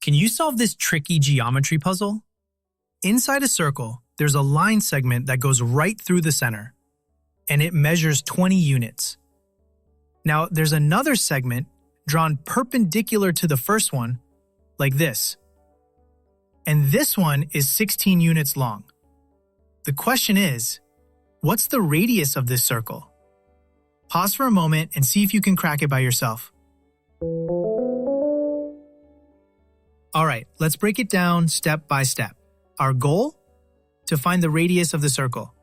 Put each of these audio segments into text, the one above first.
Can you solve this tricky geometry puzzle? Inside a circle, there's a line segment that goes right through the center, and it measures 20 units. Now, there's another segment drawn perpendicular to the first one, like this. And this one is 16 units long. The question is, what's the radius of this circle? Pause for a moment and see if you can crack it by yourself. All right, let's break it down step by step. Our goal? To find the radius of the circle.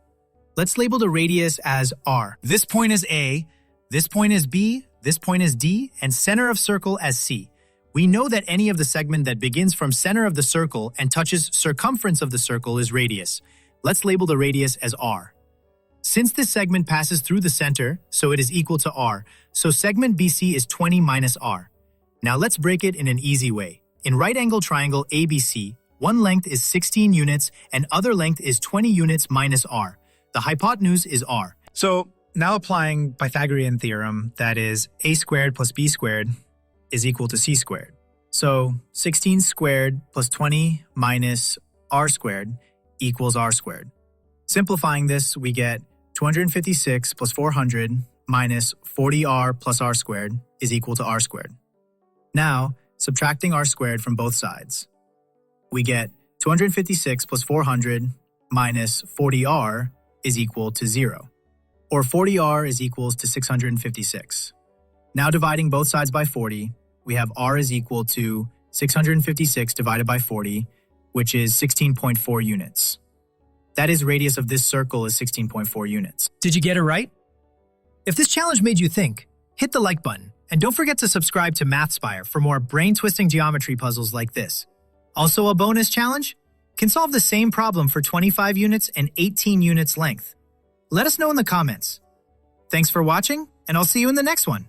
Let's label the radius as R. This point is A, this point is B, this point is D, and center of circle as C. We know that any of the segment that begins from center of the circle and touches circumference of the circle is radius. Let's label the radius as R. Since this segment passes through the center, so it is equal to R, so segment BC is 20 minus R. Now let's break it in an easy way. In right-angle triangle ABC, one length is 16 units and other length is 20 units minus R. The hypotenuse is R. So now applying Pythagorean theorem, that is a squared plus b squared is equal to c squared. So 16 squared plus 20 minus r squared equals r squared. Simplifying this, we get 256 plus 400 minus 40r plus r squared is equal to r squared. Now, subtracting r squared from both sides, we get 256 plus 400 minus 40r is equal to 0, or 40r is equals to 656. Now dividing both sides by 40, we have r is equal to 656 divided by 40, which is 16.4 units. That is, radius of this circle is 16.4 units. Did you get it right? If this challenge made you think, hit the like button, and don't forget to subscribe to Mathspire for more brain-twisting geometry puzzles like this. Also a bonus challenge? Can solve the same problem for 25 units and 18 units length. Let us know in the comments. Thanks for watching, and I'll see you in the next one.